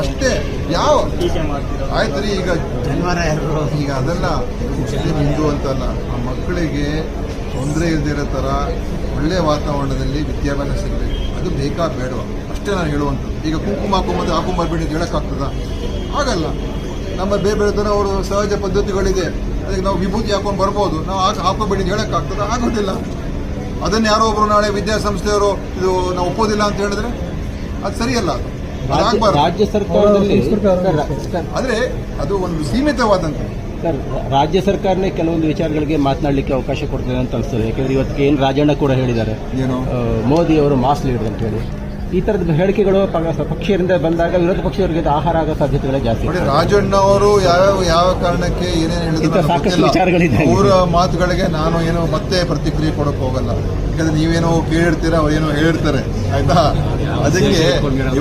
ಅಷ್ಟೇ. ಯಾವ ಆಯ್ತು ರೀ, ಈಗ ಅದೆಲ್ಲ ಮುಸ್ಲಿಂ ಹಿಂದೂ ಅಂತಲ್ಲ, ಆ ಮಕ್ಕಳಿಗೆ ತೊಂದರೆ ಇಲ್ದಿರೋ ಥರ ಒಳ್ಳೆಯ ವಾತಾವರಣದಲ್ಲಿ ವಿದ್ಯಾಭ್ಯಾಸ ಸಿಗಬೇಕು. ಅದು ಬೇಕಾ ಬೇಡವಾ ಅಷ್ಟೇ ನಾನು ಹೇಳುವಂಥದ್ದು. ಈಗ ಕುಂಕುಮ ಹಾಕೊಂಬರ್ಬೇಡಿ ಅಂತ ಹೇಳೋಕ್ಕಾಗ್ತದ? ಆಗಲ್ಲ. ನಮ್ಮ ಬೇರೆ ಬೇರೆ ಥರ ಅವರು ಸಹಜ ಪದ್ಧತಿಗಳಿದೆ. ಅದಕ್ಕೆ ನಾವು ವಿಭೂತಿ ಹಾಕೊಂಡು ಬರ್ಬೋದು, ನಾವು ಹಾಕೋಬೇಡಿ ಅಂತ ಹೇಳೋಕ್ಕಾಗ್ತದ? ಆಗೋದಿಲ್ಲ. ಅದನ್ನು ಯಾರೋ ಒಬ್ಬರು ನಾಳೆ ವಿದ್ಯಾಸಂಸ್ಥೆಯವರು ಇದು ನಾವು ಒಪ್ಪೋದಿಲ್ಲ ಅಂತ ಹೇಳಿದ್ರೆ ಅದು ಸರಿಯಲ್ಲ. ಅದಾಗಬಾರ್ದು. ರಾಜ್ಯ ಸರ್ಕಾರದಲ್ಲಿ ಆದರೆ ಅದು ಒಂದು ಸೀಮಿತವಾದಂಥ ರಾಜ್ಯ ಸರ್ಕಾರನೇ ಕೆಲವೊಂದು ವಿಚಾರಗಳಿಗೆ ಮಾತನಾಡಲಿಕ್ಕೆ ಅವಕಾಶ ಕೊಡ್ತದೆ ಅಂತ ಅನಿಸ್ತದೆ. ಯಾಕೆಂದ್ರೆ ಇವತ್ತಿಗೆ ಏನು ರಾಜಣ್ಣ ಕೂಡ ಹೇಳಿದ್ದಾರೆ, ಏನು ಮೋದಿ ಅವರು ಮಾಸ್ ಲೀಡರ್ ಅಂತ ಹೇಳಿ. ಈ ತರದ ಹೇಳಿಕೆಗಳು ಪಕ್ಷದಿಂದ ಬಂದಾಗ ವಿರೋಧ ಪಕ್ಷದವರಿಗೆ ಆಹಾರ ಆಗೋ ಸಾಧ್ಯತೆಗಳೇ ಜಾಸ್ತಿ. ರಾಜಣ್ಣ ಅವರು ಯಾವ ಕಾರಣಕ್ಕೆ ಏನೇನು ಹೇಳಿದ್ರು ಅವರ ಮಾತುಗಳಿಗೆ ನಾನು ಏನೋ ಮತ್ತೆ ಪ್ರತಿಕ್ರಿಯೆ ಕೊಡೋಕೆ ಹೋಗಲ್ಲ. ಯಾಕಂದ್ರೆ ನೀವೇನೋ ಕೇಳಿರ್ತೀರಾ, ಅವ್ರೇನೋ ಹೇಳಿರ್ತಾರೆ, ಆಯ್ತಾ? ಅದಕ್ಕೆ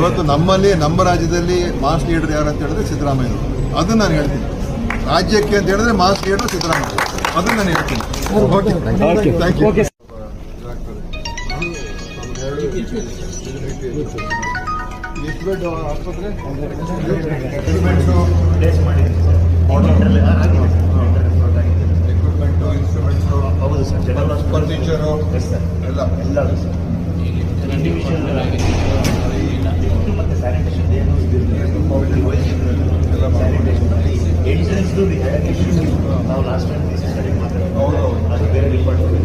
ಇವತ್ತು ನಮ್ಮ ರಾಜ್ಯದಲ್ಲಿ ಮಾಸ್ ಲೀಡರ್ ಯಾರು ಅಂತ ಹೇಳಿದ್ರೆ ಸಿದ್ದರಾಮಯ್ಯ. ಅದನ್ನ ನಾನು ಹೇಳ್ತೀನಿ. ರಾಜ್ಯಕ್ಕೆ ಅಂತ ಹೇಳಿದ್ರೆ ಮಾಸ್ ಲೀಡರ್ ಸಿದ್ದರಾಮಯ್ಯ, ಅದನ್ನ ನಾನು ಹೇಳ್ತೀನಿ. Thank you. ಎಷ್ಟು ಬೆಡ್ ಆಸ್ಪತ್ರೆ? ಎಕ್ವಿಪ್ಮೆಂಟು, ಇನ್ಸ್ಟ್ರೂಮೆಂಟ್ಸು, ಹೌದು ಸರ್, ಫರ್ನಿಚರು ಎಲ್ಲ ಮತ್ತೆ ಸ್ಯಾನಿಟೇಷನ್ ನಾವು ಲಾಸ್ಟ್ ಟೈಮ್ ಅದು ಬೇರೆ ಡಿಪಾರ್ಟ್ಮೆಂಟ್.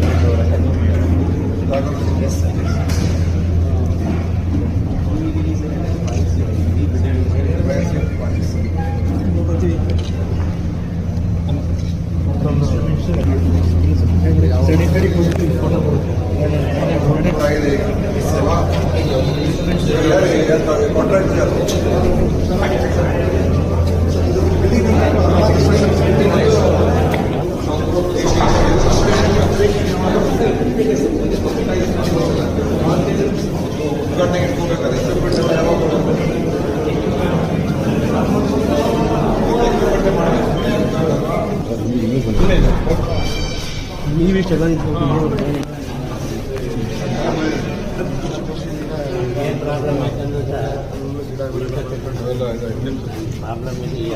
ನೀವೇ ಚೆನ್ನಾಗಿ ಪ್ರಾಬ್ಲಮ್ ಇದೆ.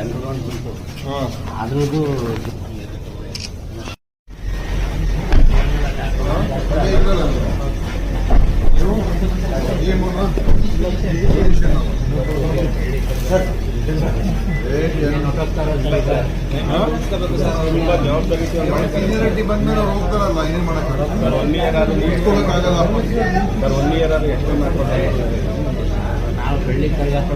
ಅಂಡರ್ಗ್ರೌಂಡ್ ಬಂತು ಅದ್ರದ್ದು ಸೀನಿಯರಿಟಿ ಬಂದ್ಮೇಲೆ ಹೋಗ್ತಾರಲ್ಲ, ಏನ್ ಮಾಡಕ್ಕಾಗಲ್ಲ. 1 ಇಯರ್ ಆದ್ರೂ ಎಷ್ಟು ಮಾಡ್ಕೊಡ್ತಾರೆ ನಾವು ಬೆಳ್ಳಿ